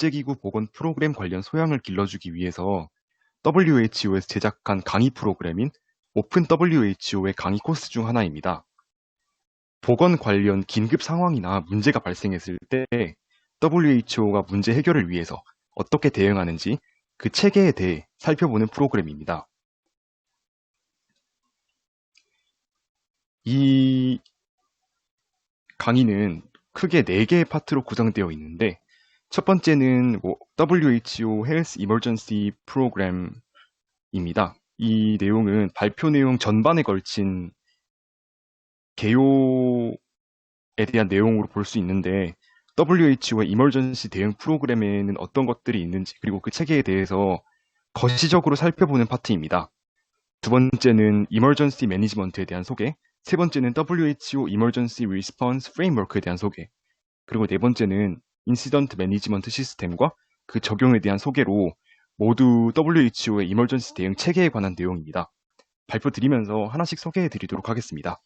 국제기구 보건 프로그램 관련 소양을 길러주기 위해서 WHO에서 제작한 강의 프로그램인 오픈 WHO의 강의 코스 중 하나입니다. 보건 관련 긴급 상황이나 문제가 발생했을 때 WHO가 문제 해결을 위해서 어떻게 대응하는지 그 체계에 대해 살펴보는 프로그램입니다. 이 강의는 크게 4개의 파트로 구성되어 있는데 첫 번째는 WHO Health Emergency Program입니다. 이 내용은 발표 내용 전반에 걸친 개요에 대한 내용으로 볼 수 있는데 WHO의 이머전시 대응 프로그램에는 어떤 것들이 있는지 그리고 그 체계에 대해서 거시적으로 살펴보는 파트입니다. 두 번째는 이머전시 매니지먼트에 대한 소개, 세 번째는 WHO Emergency Response Framework에 대한 소개, 그리고 네 번째는 인시던트 매니지먼트 시스템과 그 적용에 대한 소개로 모두 WHO의 이머전시 대응 체계에 관한 내용입니다. 발표 드리면서 하나씩 소개해 드리도록 하겠습니다.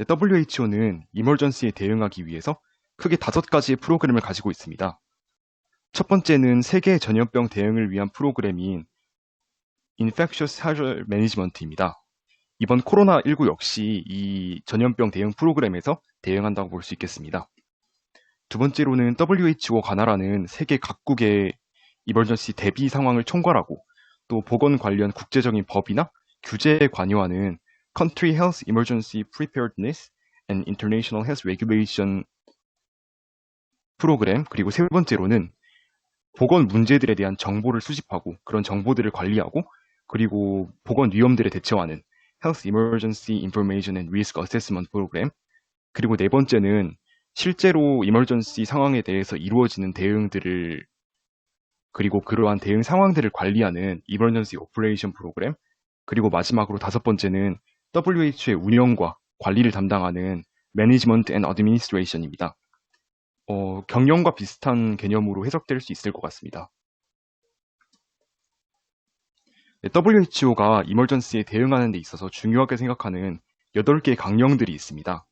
WHO는 이머전시에 대응하기 위해서 크게 5가지의 프로그램을 가지고 있습니다. 첫 번째는 세계 전염병 대응을 위한 프로그램인 Infectious Hazard Management입니다. 이번 코로나19 역시 이 전염병 대응 프로그램에서 대응한다고 볼 수 있겠습니다. 두 번째로는 WHO 관할하는 세계 각국의 이머전시 대비 상황을 총괄하고 또 보건 관련 국제적인 법이나 규제에 관여하는 Country Health Emergency Preparedness and International Health Regulation 프로그램, 그리고 세 번째로는 보건 문제들에 대한 정보를 수집하고 그런 정보들을 관리하고 그리고 보건 위험들에 대처하는 Health Emergency Information and Risk Assessment 프로그램, 그리고 네 번째는 실제로 이머전시 상황에 대해서 이루어지는 대응들을 그리고 그러한 대응 상황들을 관리하는 Emergency Operation 프로그램, 그리고 마지막으로 다섯 번째는 WHO의 운영과 관리를 담당하는 Management and Administration입니다. 경영과 비슷한 개념으로 해석될 수 있을 것 같습니다. WHO가 이머전시에 대응하는 데 있어서 중요하게 생각하는 8개의 강령들이 있습니다.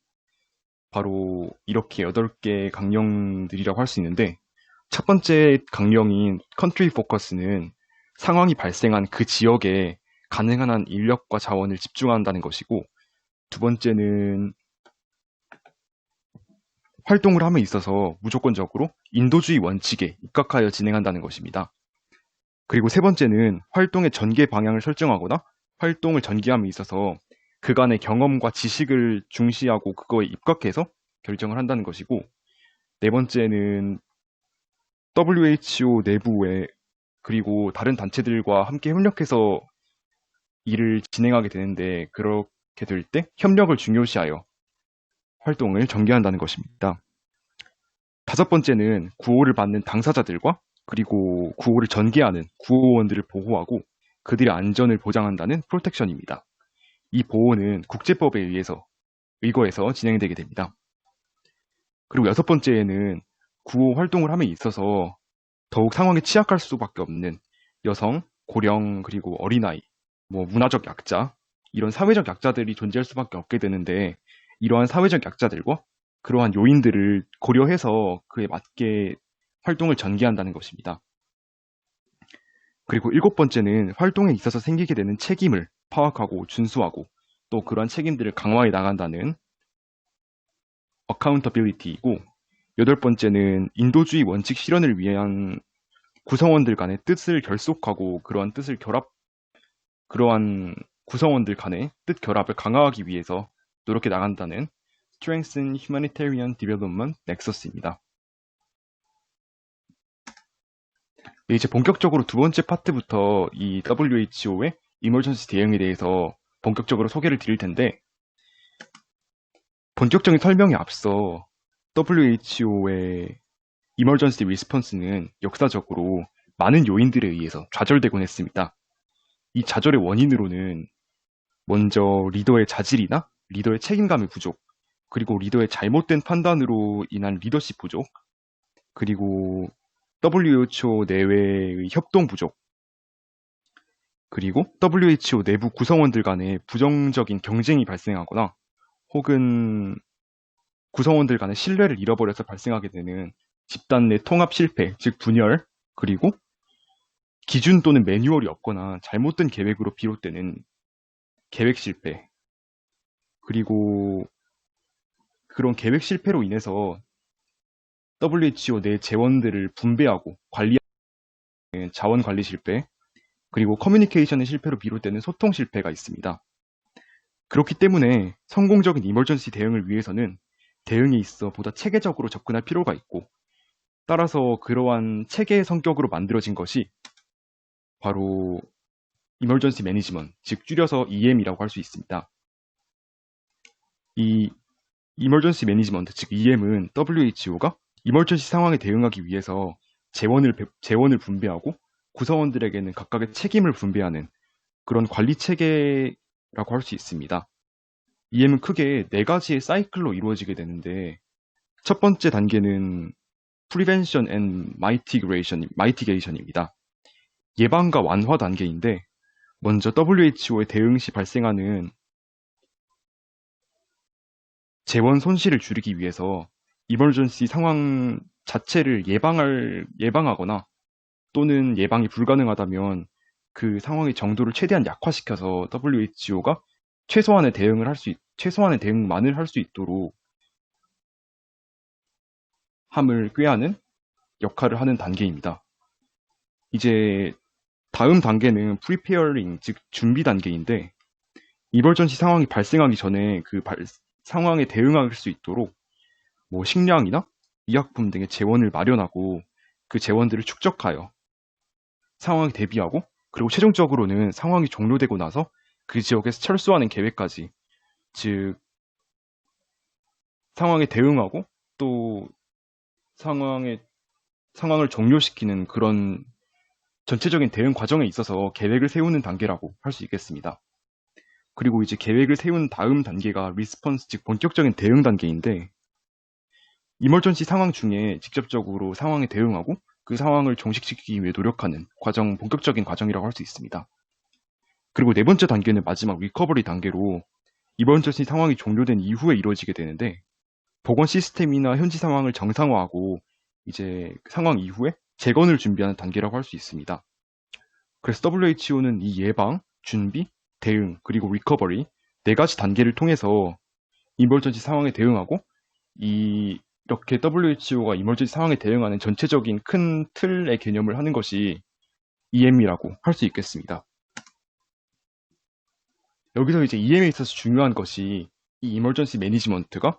바로 이렇게 8개의 강령들이라고 할 수 있는데 첫 번째 강령인 Country Focus는 상황이 발생한 그 지역에 가능한 한 인력과 자원을 집중한다는 것이고, 두 번째는 활동을 함에 있어서 무조건적으로 인도주의 원칙에 입각하여 진행한다는 것입니다. 그리고 세 번째는 활동의 전개 방향을 설정하거나 활동을 전개함에 있어서 그간의 경험과 지식을 중시하고 그거에 입각해서 결정을 한다는 것이고, 네 번째는 WHO 내부에 그리고 다른 단체들과 함께 협력해서 일을 진행하게 되는데 그렇게 될 때 협력을 중요시하여 활동을 전개한다는 것입니다. 다섯 번째는 구호를 받는 당사자들과 그리고 구호를 전개하는 구호원들을 보호하고 그들의 안전을 보장한다는 프로텍션입니다. 이 보호는 국제법에 의거해서 진행되게 됩니다. 그리고 여섯 번째에는 구호 활동을 함에 있어서 더욱 상황에 취약할 수밖에 없는 여성, 고령, 그리고 어린아이, 문화적 약자, 이런 사회적 약자들이 존재할 수밖에 없게 되는데 이러한 사회적 약자들과 그러한 요인들을 고려해서 그에 맞게 활동을 전개한다는 것입니다. 그리고 일곱 번째는 활동에 있어서 생기게 되는 책임을 파악하고 준수하고 또 그러한 책임들을 강화해 나간다는 accountability이고, 여덟 번째는 인도주의 원칙 실현을 위한 구성원들 간의 뜻을 결속하고 그러한 구성원들 간의 뜻 결합을 강화하기 위해서 노력해 나간다는 Strengthen Humanitarian Development Nexus입니다. 이제 본격적으로 두 번째 파트부터 이 WHO의 이머전시 대응에 대해서 본격적으로 소개를 드릴 텐데, 본격적인 설명에 앞서 WHO의 이머전시 리스폰스는 역사적으로 많은 요인들에 의해서 좌절되곤 했습니다. 이 좌절의 원인으로는 먼저 리더의 자질이나 리더의 책임감의 부족, 그리고 리더의 잘못된 판단으로 인한 리더십 부족, 그리고 WHO 내외의 협동 부족, 그리고 WHO 내부 구성원들 간의 부정적인 경쟁이 발생하거나 혹은 구성원들 간의 신뢰를 잃어버려서 발생하게 되는 집단 내 통합 실패, 즉 분열, 그리고 기준 또는 매뉴얼이 없거나 잘못된 계획으로 비롯되는 계획 실패, 그리고 그런 계획 실패로 인해서 WHO 내 재원들을 분배하고 관리하는 자원 관리 실패, 그리고 커뮤니케이션의 실패로 비롯되는 소통 실패가 있습니다. 그렇기 때문에 성공적인 이머전시 대응을 위해서는 대응에 있어 보다 체계적으로 접근할 필요가 있고, 따라서 그러한 체계의 성격으로 만들어진 것이 바로 이머전시 매니지먼트, 즉 줄여서 EM이라고 할 수 있습니다. 이 이머전시 매니지먼트, 즉 EM은 WHO가 이머전시 상황에 대응하기 위해서 재원을 분배하고 구성원들에게는 각각의 책임을 분배하는 그런 관리 체계라고 할 수 있습니다. EM은 크게 4가지의 사이클로 이루어지게 되는데, 첫 번째 단계는 Prevention and Mitigation입니다. 예방과 완화 단계인데, 먼저 WHO의 대응 시 발생하는 재원 손실을 줄이기 위해서 이머전시 상황 자체를 예방하거나 또는 예방이 불가능하다면 그 상황의 정도를 최대한 약화시켜서 WHO가 최소한의 대응만을 할 수 있도록 함을 꾀하는 역할을 하는 단계입니다. 이제 다음 단계는 Preparing, 즉 준비 단계인데, 이머전시 상황이 발생하기 전에 그 상황에 대응할 수 있도록 식량이나 의약품 등의 재원을 마련하고 그 재원들을 축적하여 상황에 대비하고, 그리고 최종적으로는 상황이 종료되고 나서 그 지역에서 철수하는 계획까지, 즉 상황에 대응하고 또 상황을 종료시키는 그런 전체적인 대응 과정에 있어서 계획을 세우는 단계라고 할 수 있겠습니다. 그리고 이제 계획을 세운 다음 단계가 리스폰스, 즉 본격적인 대응 단계인데, 이머전시 상황 중에 직접적으로 상황에 대응하고 그 상황을 종식시키기 위해 노력하는 본격적인 과정이라고 할 수 있습니다. 그리고 네 번째 단계는 마지막 리커버리 단계로 이머전시 상황이 종료된 이후에 이루어지게 되는데, 보건 시스템이나 현지 상황을 정상화하고 이제 상황 이후에 재건을 준비하는 단계라고 할 수 있습니다. 그래서 WHO는 이 예방, 준비, 대응, 그리고 리커버리 4가지 단계를 통해서 이머전시 상황에 대응하고, 이렇게 WHO가 이머전시 상황에 대응하는 전체적인 큰 틀의 개념을 하는 것이 EM이라고 할 수 있겠습니다. 여기서 이제 EM에 있어서 중요한 것이 이 이머전시 매니지먼트가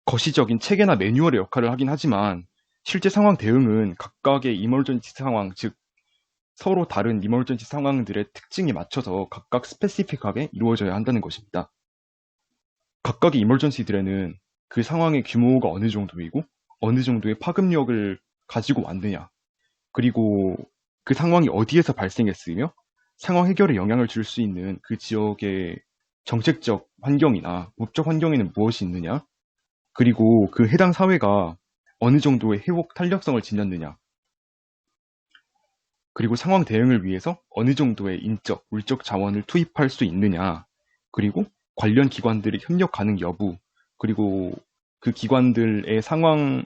거시적인 체계나 매뉴얼의 역할을 하긴 하지만, 실제 상황 대응은 각각의 이머전시 상황, 즉 서로 다른 이머전시 상황들의 특징에 맞춰서 각각 스페시픽하게 이루어져야 한다는 것입니다. 각각의 이머전시들에는 그 상황의 규모가 어느 정도이고 어느 정도의 파급력을 가지고 왔느냐, 그리고 그 상황이 어디에서 발생했으며 상황 해결에 영향을 줄 수 있는 그 지역의 정책적 환경이나 법적 환경에는 무엇이 있느냐, 그리고 그 해당 사회가 어느 정도의 회복 탄력성을 지녔느냐, 그리고 상황 대응을 위해서 어느 정도의 인적, 물적 자원을 투입할 수 있느냐, 그리고 관련 기관들의 협력 가능 여부, 그리고 그 기관들의 상황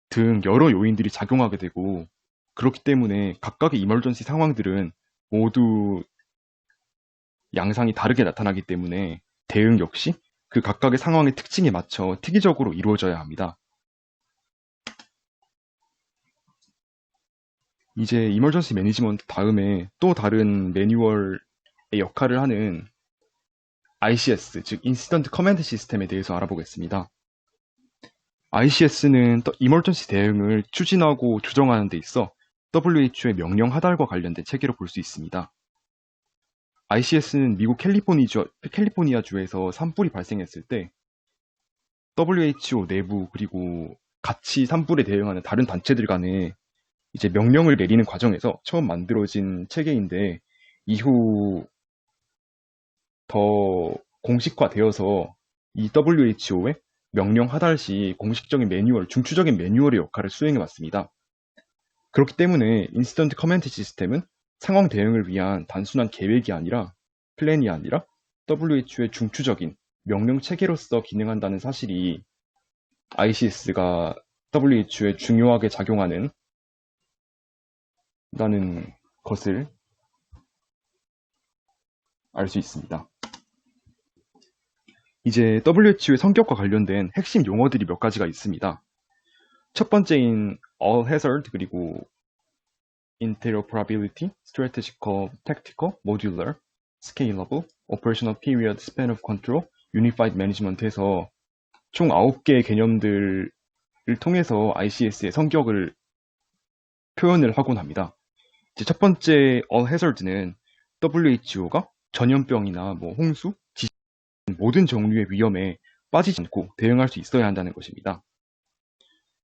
등 여러 요인들이 작용하게 되고, 그렇기 때문에 각각의 이머전시 상황들은 모두 양상이 다르게 나타나기 때문에 대응 역시 그 각각의 상황의 특징에 맞춰 특이적으로 이루어져야 합니다. 이제 이머전시 매니지먼트 다음에 또 다른 매뉴얼의 역할을 하는 ICS, 즉 인시던트 커맨드 시스템에 대해서 알아보겠습니다. ICS는 이머전시 대응을 추진하고 조정하는 데 있어 WHO의 명령 하달과 관련된 체계로 볼 수 있습니다. ICS는 미국 캘리포니아주에서 산불이 발생했을 때 WHO 내부 그리고 같이 산불에 대응하는 다른 단체들 간에 이제 명령을 내리는 과정에서 처음 만들어진 체계인데, 이후 더 공식화되어서 이 WHO의 명령 하달 시 공식적인 매뉴얼, 중추적인 매뉴얼의 역할을 수행해 왔습니다. 그렇기 때문에 인시던트 커맨드 시스템은 상황 대응을 위한 단순한 계획이 아니라 플랜이 아니라 WHO의 중추적인 명령 체계로서 기능한다는 사실이 ICS가 WHO에 중요하게 작용하는 다는 것을 알 수 있습니다. 이제 WHO의 성격과 관련된 핵심 용어들이 몇 가지가 있습니다. 첫 번째인 All Hazard, 그리고 Interoperability, Strategical, Tactical, Modular, Scalable, Operational Period, Span of Control, Unified Management에서 총 9개의 개념들을 통해서 ICS의 성격을 표현을 하곤 합니다. 이제 첫 번째 All Hazard는 WHO가 전염병이나 홍수, 지진 모든 종류의 위험에 빠지지 않고 대응할 수 있어야 한다는 것입니다.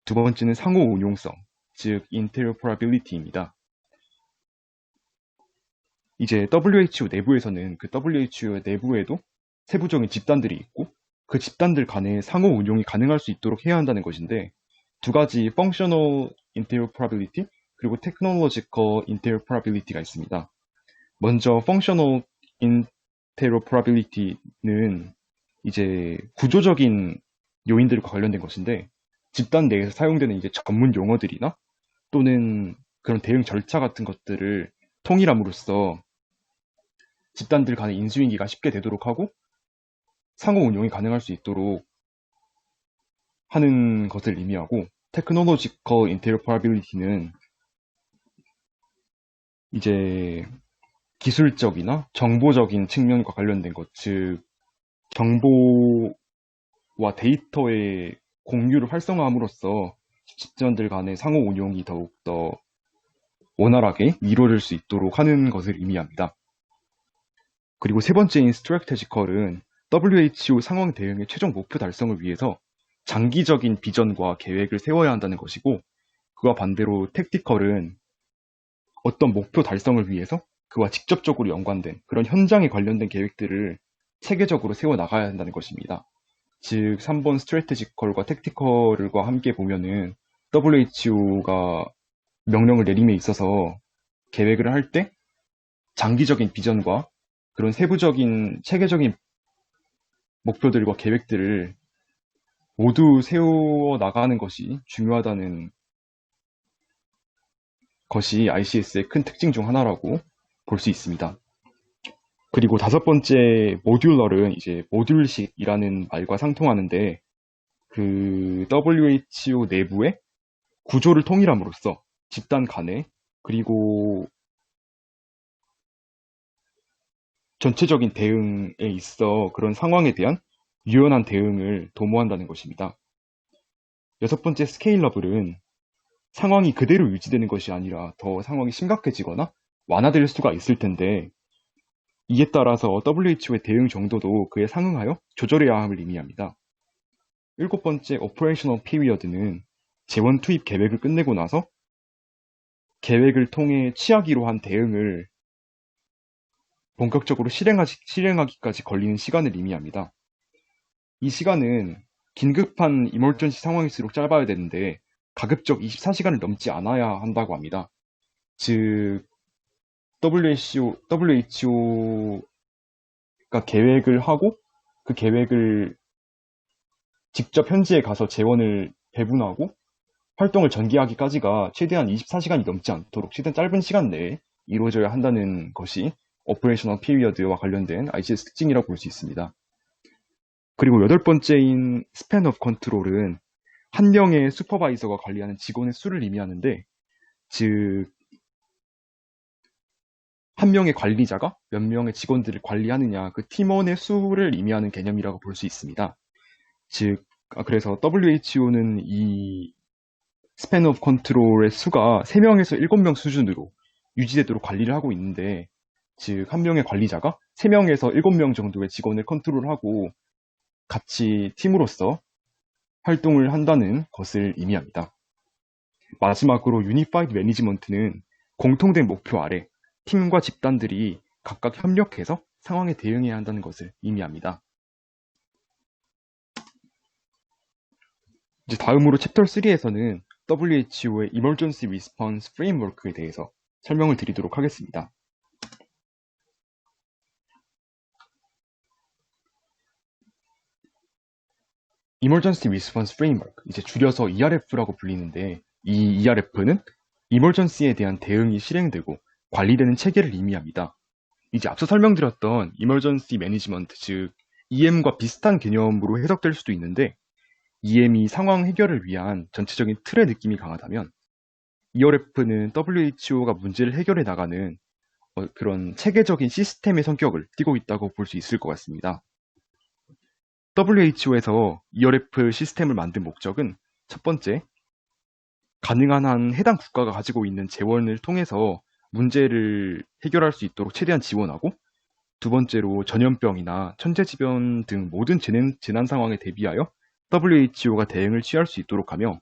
두 번째는 상호 운용성, 즉 Interoperability입니다. 이제 WHO 내부에서는 그 WHO 내부에도 세부적인 집단들이 있고 그 집단들 간의 상호 운용이 가능할 수 있도록 해야 한다는 것인데, 두 가지 Functional Interoperability 그리고 Technological Interoperability가 있습니다. 먼저 Functional Interoperability는 이제 구조적인 요인들과 관련된 것인데, 집단 내에서 사용되는 이제 전문 용어들이나 또는 그런 대응 절차 같은 것들을 통일함으로써 집단들 간의 인수인계가 쉽게 되도록 하고 상호 운용이 가능할 수 있도록 하는 것을 의미하고, Technological Interoperability는 이제 기술적이나 정보적인 측면과 관련된 것, 즉 정보와 데이터의 공유를 활성화함으로써 집단들 간의 상호 운용이 더욱더 원활하게 이루어질 수 있도록 하는 것을 의미합니다. 그리고 세 번째인 Strategical은 WHO 상황 대응의 최종 목표 달성을 위해서 장기적인 비전과 계획을 세워야 한다는 것이고, 그와 반대로 Tactical은 어떤 목표 달성을 위해서 그와 직접적으로 연관된 그런 현장에 관련된 계획들을 체계적으로 세워나가야 한다는 것입니다. 즉 3번 Strategical과 Tactical과 함께 보면은 WHO가 명령을 내림에 있어서 계획을 할 때 장기적인 비전과 그런 세부적인 체계적인 목표들과 계획들을 모두 세워 나가는 것이 중요하다는 것이 ICS의 큰 특징 중 하나라고 볼 수 있습니다. 그리고 다섯 번째 모듈러는 이제 모듈식이라는 말과 상통하는데, 그 WHO 내부의 구조를 통일함으로써 집단 간에 그리고 전체적인 대응에 있어 그런 상황에 대한 유연한 대응을 도모한다는 것입니다. 여섯 번째 스케일러블은 상황이 그대로 유지되는 것이 아니라 더 상황이 심각해지거나 완화될 수가 있을 텐데, 이에 따라서 WHO의 대응 정도도 그에 상응하여 조절해야 함을 의미합니다. 일곱 번째 Operational Period는 재원 투입 계획을 끝내고 나서 계획을 통해 취하기로 한 대응을 본격적으로 실행하기까지 걸리는 시간을 의미합니다. 이 시간은 긴급한 이멀전시 상황일수록 짧아야 되는데 가급적 24시간을 넘지 않아야 한다고 합니다. 즉 WHO가 계획을 하고 그 계획을 직접 현지에 가서 재원을 배분하고 활동을 전개하기까지가 최대한 24시간이 넘지 않도록 최대한 짧은 시간 내에 이루어져야 한다는 것이 오퍼레이셔널 피리어드와 관련된 ICS 특징이라고 볼 수 있습니다. 그리고 여덟 번째인 스팬 오브 컨트롤은 한 명의 슈퍼바이저가 관리하는 직원의 수를 의미하는데, 즉 한 명의 관리자가 몇 명의 직원들을 관리하느냐, 그 팀원의 수를 의미하는 개념이라고 볼 수 있습니다. 즉 그래서 WHO는 이 스팬 오브 컨트롤의 수가 3명에서 7명 수준으로 유지되도록 관리를 하고 있는데, 즉 한 명의 관리자가 3명에서 7명 정도의 직원을 컨트롤하고 같이 팀으로서 활동을 한다는 것을 의미합니다. 마지막으로 유니파이드 매니지먼트는 공통된 목표 아래 팀과 집단들이 각각 협력해서 상황에 대응해야 한다는 것을 의미합니다. 이제 다음으로 챕터 3에서는 WHO의 Emergency Response Framework에 대해서 설명을 드리도록 하겠습니다. Emergency Response Framework, 이제 줄여서 ERF라고 불리는데, 이 ERF는 이머전시에 대한 대응이 실행되고 관리되는 체계를 의미합니다. 이제 앞서 설명드렸던 Emergency Management, 즉 EM과 비슷한 개념으로 해석될 수도 있는데, EM이 상황 해결을 위한 전체적인 틀의 느낌이 강하다면, ERF는 WHO가 문제를 해결해 나가는 그런 체계적인 시스템의 성격을 띠고 있다고 볼 수 있을 것 같습니다. WHO에서 ERF 시스템을 만든 목적은 첫 번째, 가능한 한 해당 국가가 가지고 있는 재원을 통해서 문제를 해결할 수 있도록 최대한 지원하고, 두 번째로 전염병이나 천재지변 등 모든 재난 상황에 대비하여 WHO가 대응을 취할 수 있도록 하며,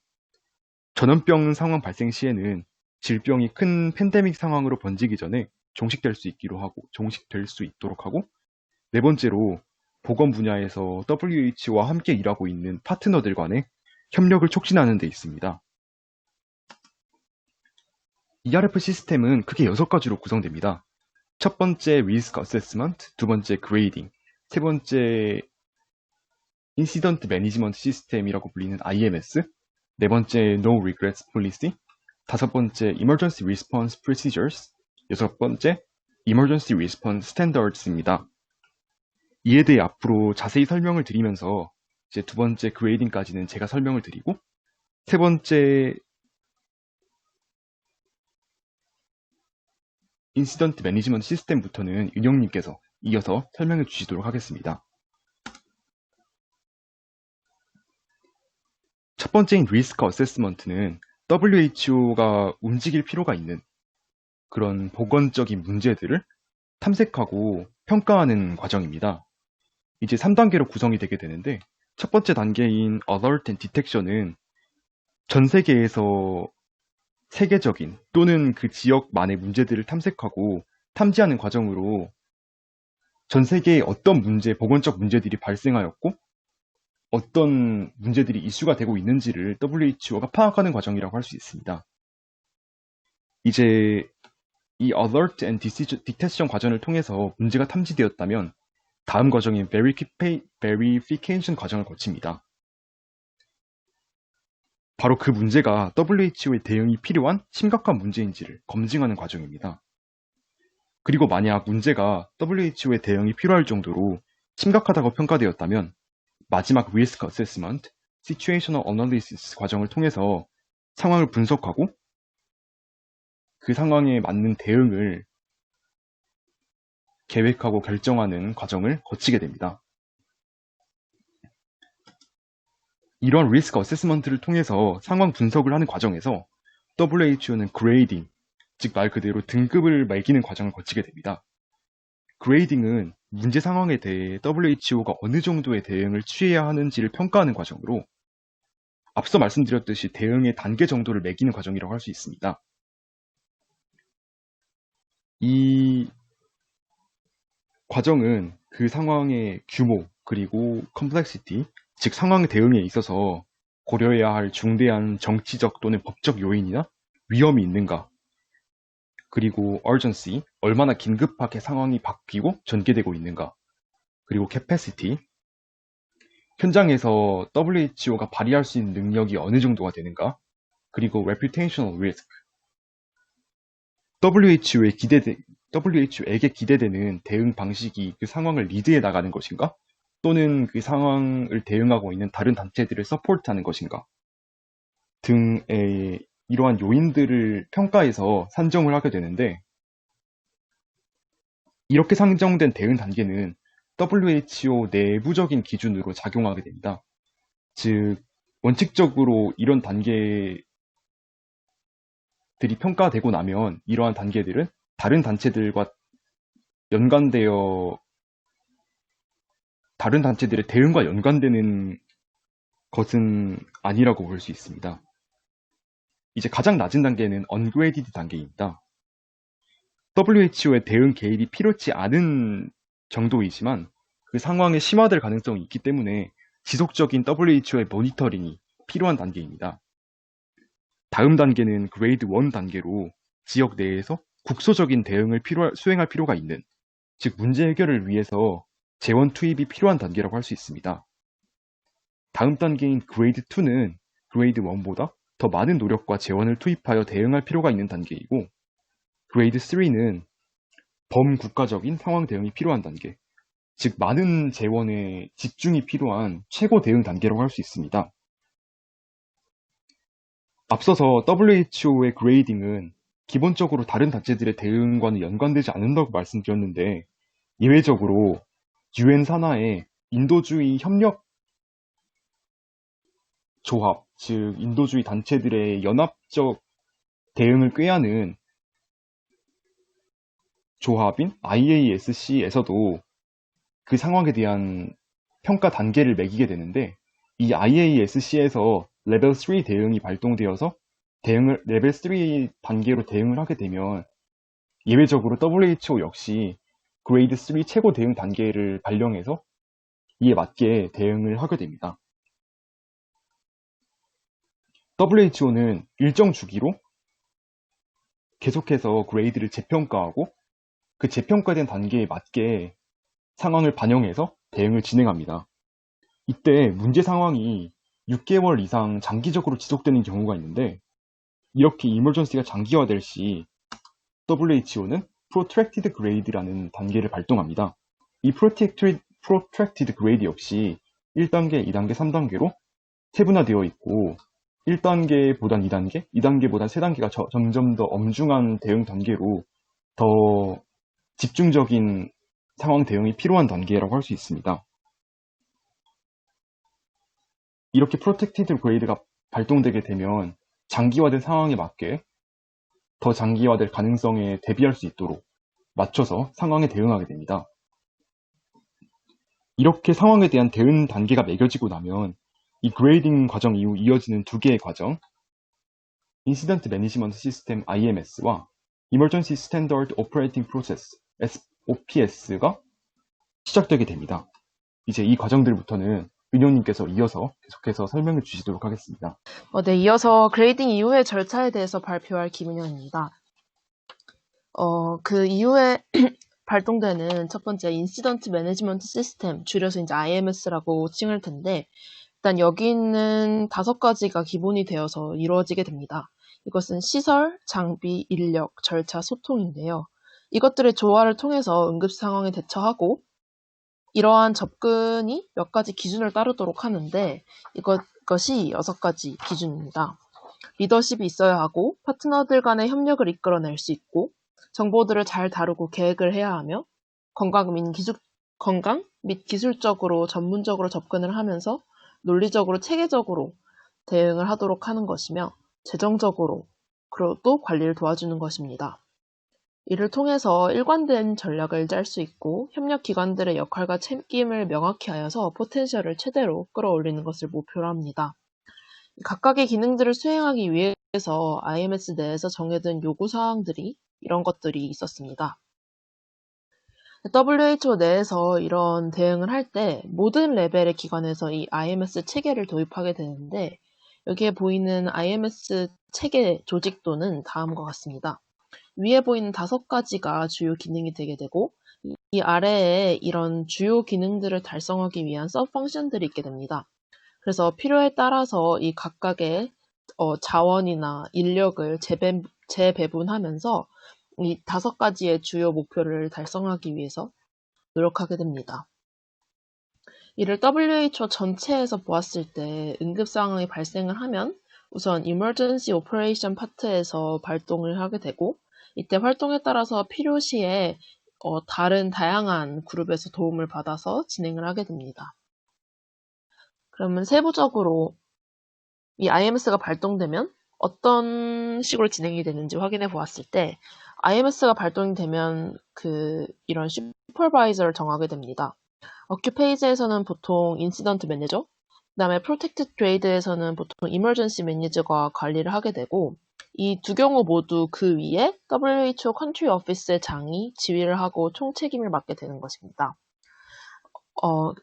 전염병 상황 발생 시에는 질병이 큰 팬데믹 상황으로 번지기 전에 종식될 수 있도록 하고, 네 번째로 보건 분야에서 WHO와 함께 일하고 있는 파트너들 간의 협력을 촉진하는 데 있습니다. ERF 시스템은 크게 6가지로 구성됩니다. 첫 번째 Risk Assessment, 두 번째 Grading, 세 번째 Incident Management System이라고 불리는 IMS, 네 번째 No Regrets Policy, 다섯 번째 Emergency Response Procedures, 여섯 번째 Emergency Response Standards입니다. 이에 대해 앞으로 자세히 설명을 드리면서 이제 두 번째 Grading까지는 제가 설명을 드리고, 세 번째 인시던트 매니지먼트 시스템부터는 윤영님께서 이어서 설명해 주시도록 하겠습니다. 첫 번째인 리스크 어세스먼트는 WHO가 움직일 필요가 있는 그런 보건적인 문제들을 탐색하고 평가하는 과정입니다. 이제 3단계로 구성이 되게 되는데, 첫 번째 단계인 Alert and Detection은 전 세계에서 세계적인 또는 그 지역만의 문제들을 탐색하고 탐지하는 과정으로 전 세계에 어떤 보건적 문제들이 발생하였고 어떤 문제들이 이슈가 되고 있는지를 WHO가 파악하는 과정이라고 할 수 있습니다. 이제 이 Alert and Detection 과정을 통해서 문제가 탐지되었다면 다음 과정인 Verification 과정을 거칩니다. 바로 그 문제가 WHO의 대응이 필요한 심각한 문제인지를 검증하는 과정입니다. 그리고 만약 문제가 WHO의 대응이 필요할 정도로 심각하다고 평가되었다면 마지막 Risk Assessment, Situational Analysis 과정을 통해서 상황을 분석하고 그 상황에 맞는 대응을 계획하고 결정하는 과정을 거치게 됩니다. 이런 리스크 어세스먼트를 통해서 상황 분석을 하는 과정에서 WHO는 그레이딩, 즉 말 그대로 등급을 매기는 과정을 거치게 됩니다. 그레이딩은 문제 상황에 대해 WHO가 어느 정도의 대응을 취해야 하는지를 평가하는 과정으로 앞서 말씀드렸듯이 대응의 단계 정도를 매기는 과정이라고 할 수 있습니다. 이 과정은 그 상황의 규모 그리고 컴플렉시티, 즉 상황의 대응에 있어서 고려해야 할 중대한 정치적 또는 법적 요인이나 위험이 있는가, 그리고 urgency, 얼마나 긴급하게 상황이 바뀌고 전개되고 있는가, 그리고 capacity, 현장에서 WHO가 발휘할 수 있는 능력이 어느 정도가 되는가, 그리고 reputational risk, WHO에게 기대되는 대응 방식이 그 상황을 리드해 나가는 것인가, 또는 그 상황을 대응하고 있는 다른 단체들을 서포트하는 것인가 등의 이러한 요인들을 평가해서 산정을 하게 되는데, 이렇게 산정된 대응 단계는 WHO 내부적인 기준으로 작용하게 됩니다. 즉, 원칙적으로 이런 단계들이 평가되고 나면 이러한 단계들은 다른 단체들과 연관되어 다른 단체들의 대응과 연관되는 것은 아니라고 볼 수 있습니다. 이제 가장 낮은 단계는 ungraded 단계입니다. WHO의 대응 개입이 필요치 않은 정도이지만 그 상황에 심화될 가능성이 있기 때문에 지속적인 WHO의 모니터링이 필요한 단계입니다. 다음 단계는 그레이드 1 단계로 지역 내에서 국소적인 대응을 수행할 필요가 있는, 즉 문제 해결을 위해서 재원 투입이 필요한 단계라고 할 수 있습니다. 다음 단계인 그레이드 2는 그레이드 1보다 더 많은 노력과 재원을 투입하여 대응할 필요가 있는 단계이고, 그레이드 3는 범국가적인 상황 대응이 필요한 단계, 즉 많은 재원의 집중이 필요한 최고 대응 단계라고 할 수 있습니다. 앞서서 WHO의 그레이딩은 기본적으로 다른 단체들의 대응과는 연관되지 않는다고 말씀드렸는데, 예외적으로 UN 산하의 인도주의 협력 조합, 즉 인도주의 단체들의 연합적 대응을 꾀하는 조합인 IASC에서도 그 상황에 대한 평가 단계를 매기게 되는데, 이 IASC에서 레벨 3 대응이 발동되어서 레벨 3 단계로 대응을 하게 되면 예외적으로 WHO 역시 그레이드 3 최고 대응 단계를 발령해서 이에 맞게 대응을 하게 됩니다. WHO는 일정 주기로 계속해서 그레이드를 재평가하고 그 재평가된 단계에 맞게 상황을 반영해서 대응을 진행합니다. 이때 문제 상황이 6개월 이상 장기적으로 지속되는 경우가 있는데, 이렇게 이머전시가 장기화될 시 WHO는 Protracted Grade라는 단계를 발동합니다. 이 Protracted Grade 역시 1단계, 2단계, 3단계로 세분화되어 있고, 1단계보단 2단계, 2단계보단 3단계가 점점 더 엄중한 대응 단계로 더 집중적인 상황 대응이 필요한 단계라고 할 수 있습니다. 이렇게 프로텍티드 그레이드가 발동되게 되면 장기화된 상황에 맞게 더 장기화될 가능성에 대비할 수 있도록 맞춰서 상황에 대응하게 됩니다. 이렇게 상황에 대한 대응 단계가 매겨지고 나면 이 그레이딩 과정 이후 이어지는 두 개의 과정, 인시던트 매니지먼트 시스템 IMS와 Emergency Standard Operating Process OPS가 시작되게 됩니다. 이제 이 과정들부터는 은영님께서 이어서 계속해서 설명해 주시도록 하겠습니다. 네, 이어서 그레이딩 이후의 절차에 대해서 발표할 김은영입니다. 그 이후에 발동되는 첫 번째 인시던트 매니지먼트 시스템, 줄여서 이제 IMS라고 칭할 텐데, 일단 여기 있는 5가지가 기본이 되어서 이루어지게 됩니다. 이것은 시설, 장비, 인력, 절차, 소통인데요. 이것들의 조화를 통해서 응급 상황에 대처하고, 이러한 접근이 몇 가지 기준을 따르도록 하는데, 이것이 6가지 기준입니다. 리더십이 있어야 하고, 파트너들 간의 협력을 이끌어낼 수 있고, 정보들을 잘 다루고 계획을 해야 하며, 건강 및 기술적으로 전문적으로 접근을 하면서 논리적으로 체계적으로 대응을 하도록 하는 것이며, 재정적으로 또 관리를 도와주는 것입니다. 이를 통해서 일관된 전략을 짤 수 있고 협력 기관들의 역할과 책임을 명확히 하여서 포텐셜을 최대로 끌어올리는 것을 목표로 합니다. 각각의 기능들을 수행하기 위해서 IMS 내에서 정해둔 요구사항들이 이런 것들이 있었습니다. WHO 내에서 이런 대응을 할 때 모든 레벨의 기관에서 이 IMS 체계를 도입하게 되는데, 여기에 보이는 IMS 체계 조직도는 다음과 같습니다. 위에 보이는 5가지가 주요 기능이 되게 되고, 이 아래에 이런 주요 기능들을 달성하기 위한 서브 펑션들이 있게 됩니다. 그래서 필요에 따라서 이 각각의 자원이나 인력을 재배분하면서 이 5가지의 주요 목표를 달성하기 위해서 노력하게 됩니다. 이를 WHO 전체에서 보았을 때 응급 상황이 발생을 하면 우선 Emergency Operation 파트에서 발동을 하게 되고, 이때 활동에 따라서 필요시에 다른 다양한 그룹에서 도움을 받아서 진행을 하게 됩니다. 그러면 세부적으로 이 IMS가 발동되면 어떤 식으로 진행이 되는지 확인해 보았을 때, IMS가 발동이 되면 이런 슈퍼바이저를 정하게 됩니다. 어큐 페이지에서는 보통 인시던트 매니저, 그 다음에 프로텍티드 그레이드에서는 보통 이머전시 매니저가 관리를 하게 되고, 이 두 경우 모두 그 위에 WHO 컨트리 오피스의 장이 지휘를 하고 총책임을 맡게 되는 것입니다.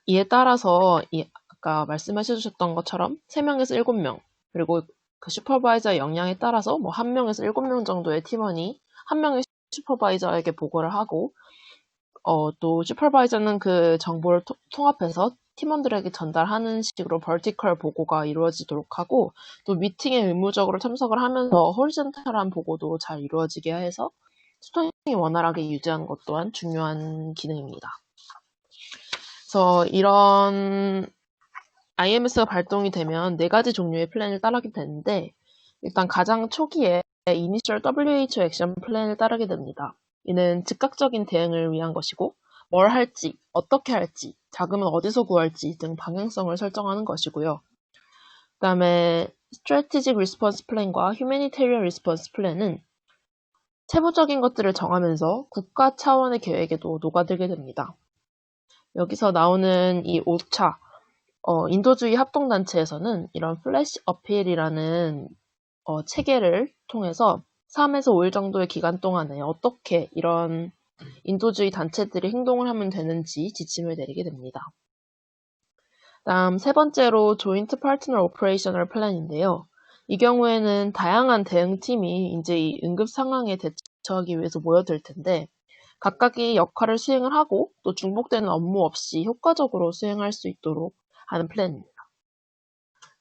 이에 따라서 아까 말씀해 주셨던 것처럼 3명에서 7명, 그리고 그 슈퍼바이저의 역량에 따라서 1명에서 7명 정도의 팀원이 한 명의 슈퍼바이저에게 보고를 하고, 또 슈퍼바이저는 그 정보를 통합해서 팀원들에게 전달하는 식으로 vertical 보고가 이루어지도록 하고, 또 미팅에 의무적으로 참석을 하면서 horizontal한 보고도 잘 이루어지게 해서 소통이 원활하게 유지하는 것 또한 중요한 기능입니다. 그래서 이런 IMS가 발동이 되면 4가지 종류의 플랜을 따르게 되는데, 일단 가장 초기에 Initial WHO 액션 플랜을 따르게 됩니다. 이는 즉각적인 대응을 위한 것이고, 뭘 할지, 어떻게 할지, 자금은 어디서 구할지 등 방향성을 설정하는 것이고요. 그 다음에 Strategic Response Plan과 Humanitarian Response Plan은 세부적인 것들을 정하면서 국가 차원의 계획에도 녹아들게 됩니다. 여기서 나오는 이 5차 인도주의 합동단체에서는 이런 플래시 어필이라는 체계를 통해서 3에서 5일 정도의 기간 동안에 어떻게 이런 인도주의 단체들이 행동을 하면 되는지 지침을 내리게 됩니다. 다음 세 번째로 조인트 파트너 오퍼레이셔널 플랜인데요. 이 경우에는 다양한 대응팀이 이제 이 응급 상황에 대처하기 위해서 모여들 텐데 각각이 역할을 수행을 하고 또 중복되는 업무 없이 효과적으로 수행할 수 있도록 하는 플랜입니다.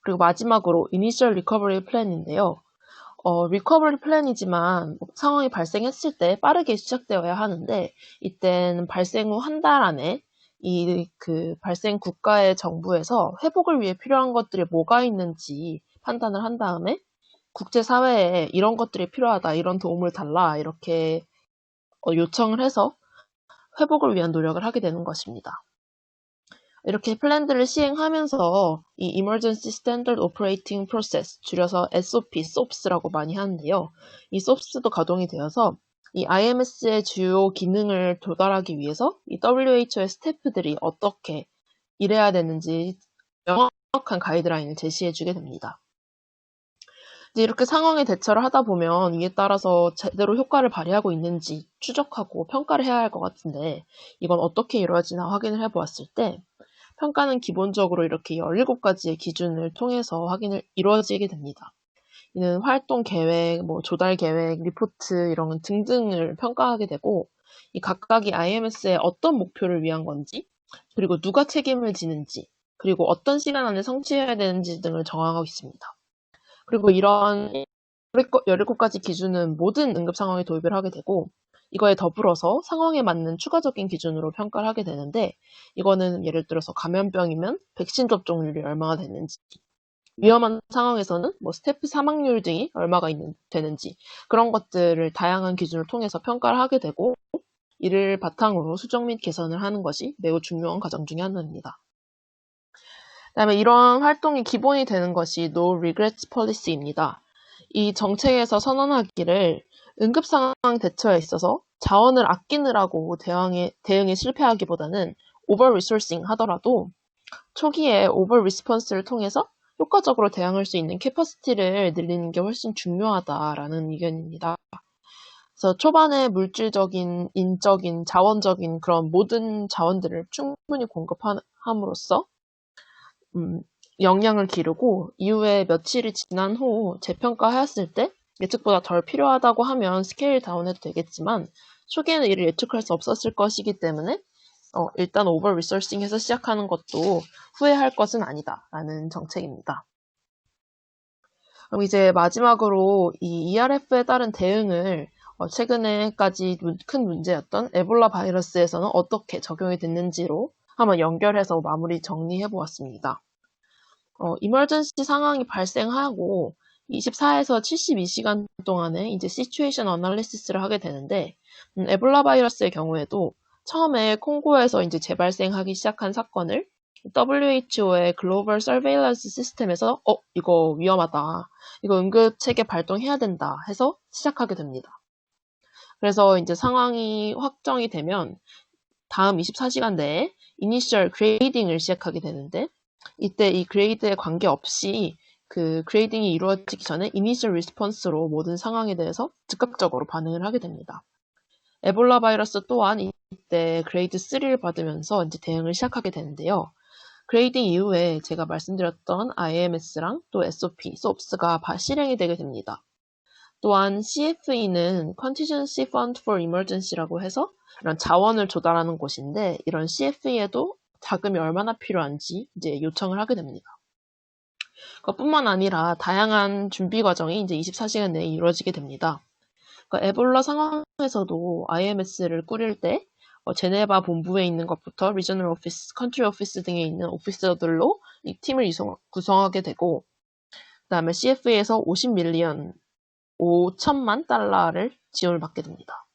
그리고 마지막으로 이니셜 리커버리 플랜인데요. 리커버리 플랜이지만 상황이 발생했을 때 빠르게 시작되어야 하는데 이때는 발생 후 한 달 안에 그 발생 국가의 정부에서 회복을 위해 필요한 것들이 뭐가 있는지 판단을 한 다음에 국제사회에 이런 것들이 필요하다, 이런 도움을 달라 이렇게 요청을 해서 회복을 위한 노력을 하게 되는 것입니다. 이렇게 플랜들을 시행하면서 이 Emergency Standard Operating Process, 줄여서 SOP, SOPS라고 많이 하는데요. 이 SOPS도 가동이 되어서 이 IMS의 주요 기능을 도달하기 위해서 이 WHO의 스태프들이 어떻게 일해야 되는지 명확한 가이드라인을 제시해주게 됩니다. 이제 이렇게 상황에 대처를 하다 보면 이에 따라서 제대로 효과를 발휘하고 있는지 추적하고 평가를 해야 할 것 같은데 이건 어떻게 이루어지나 확인을 해보았을 때 평가는 기본적으로 이렇게 17가지의 기준을 통해서 이루어지게 됩니다. 이는 활동 계획, 조달 계획, 리포트 이런 등등을 평가하게 되고 이 각각이 IMS의 어떤 목표를 위한 건지 그리고 누가 책임을 지는지 그리고 어떤 시간 안에 성취해야 되는지 등을 정하고 있습니다. 그리고 이런 17가지 기준은 모든 응급 상황에 도입을 하게 되고 이거에 더불어서 상황에 맞는 추가적인 기준으로 평가를 하게 되는데 이거는 예를 들어서 감염병이면 백신 접종률이 얼마나 되는지 위험한 상황에서는 스태프 사망률 등이 얼마가 되는지 그런 것들을 다양한 기준을 통해서 평가를 하게 되고 이를 바탕으로 수정 및 개선을 하는 것이 매우 중요한 과정 중의 하나입니다. 그다음에 이런 활동이 기본이 되는 것이 No Regrets Policy입니다. 이 정책에서 선언하기를 응급 상황 대처에 있어서 자원을 아끼느라고 대응에 실패하기보다는 오버 리소싱 하더라도 초기에 오버 리스폰스를 통해서 효과적으로 대응할 수 있는 캐퍼시티를 늘리는 게 훨씬 중요하다라는 의견입니다. 그래서 초반에 물질적인, 인적인, 자원적인 그런 모든 자원들을 충분히 공급함으로써 역량을 기르고 이후에 며칠이 지난 후 재평가하였을 때 예측보다 덜 필요하다고 하면 스케일 다운해도 되겠지만 초기에는 이를 예측할 수 없었을 것이기 때문에 일단 오버 리소싱해서 시작하는 것도 후회할 것은 아니다라는 정책입니다. 그럼 이제 마지막으로 이 ERF에 따른 대응을 최근에까지 큰 문제였던 에볼라 바이러스에서는 어떻게 적용이 됐는지로 한번 연결해서 마무리 정리해 보았습니다. 이머전시 상황이 발생하고 24에서 72시간 동안에 이제 시츄에이션 어널리시스를 하게 되는데 에볼라 바이러스의 경우에도 처음에 콩고에서 이제 재발생하기 시작한 사건을 WHO의 글로벌 서베일런스 시스템에서 이거 위험하다. 이거 응급 체계 발동해야 된다 해서 시작하게 됩니다. 그래서 이제 상황이 확정이 되면 다음 24시간 내에 이니셜 그레이딩을 시작하게 되는데 이때 이 그레이드에 관계없이 그 그레이딩이 이루어지기 전에 이니셜 리스폰스로 모든 상황에 대해서 즉각적으로 반응을 하게 됩니다. 에볼라 바이러스 또한 이때 그레이드 3를 받으면서 이제 대응을 시작하게 되는데요. 그레이딩 이후에 제가 말씀드렸던 IMS랑 또 SOP, SOPS가 실행이 되게 됩니다. 또한 CFE는 Contingency Fund for Emergency라고 해서 이런 자원을 조달하는 곳인데 이런 CFE에도 자금이 얼마나 필요한지 이제 요청을 하게 됩니다. 그뿐만 아니라 다양한 준비 과정이 이제 24시간 내에 이루어지게 됩니다. 에볼라 상황에서도 IMS를 꾸릴 때 제네바 본부에 있는 것부터 리저널 오피스, 컨트리 오피스 등에 있는 오피서들로 이 팀을 구성하게 되고, 그 다음에 CFA에서 50밀리언, 5천만 달러를 지원을 받게 됩니다.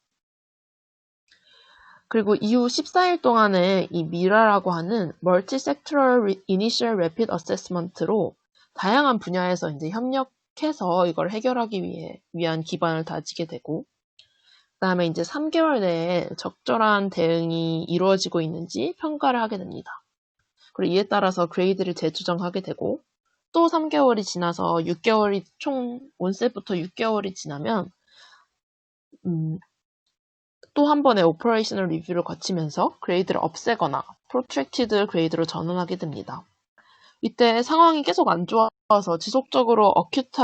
그리고 이후 14일 동안에 이 미라라고 하는 Multi-Sectoral Initial Rapid Assessment로 다양한 분야에서 이제 협력해서 이걸 해결하기 위한 기반을 다지게 되고, 그 다음에 이제 3개월 내에 적절한 대응이 이루어지고 있는지 평가를 하게 됩니다. 그리고 이에 따라서 그레이드를 재조정하게 되고, 또 3개월이 지나서 6개월이 총 온셋부터 6개월이 지나면 또 한 번의 오퍼레이셔널 리뷰를 거치면서 그레이드를 없애거나 프로트랙티드 그레이드로 전환하게 됩니다. 이때 상황이 계속 안 좋아서 지속적으로 어큐트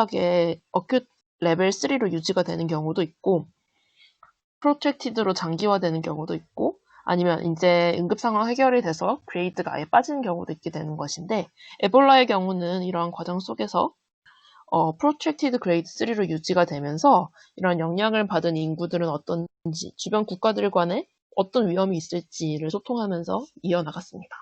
레벨 3로 유지가 되는 경우도 있고, 프로트랙티드로 장기화되는 경우도 있고, 아니면 이제 응급 상황 해결이 돼서 그레이드가 아예 빠지는 경우도 있게 되는 것인데, 에볼라의 경우는 이러한 과정 속에서 프로트랙티드 그레이드 3로 유지가 되면서 이런 영향을 받은 인구들은 어떤지, 주변 국가들 간에 어떤 위험이 있을지를 소통하면서 이어나갔습니다.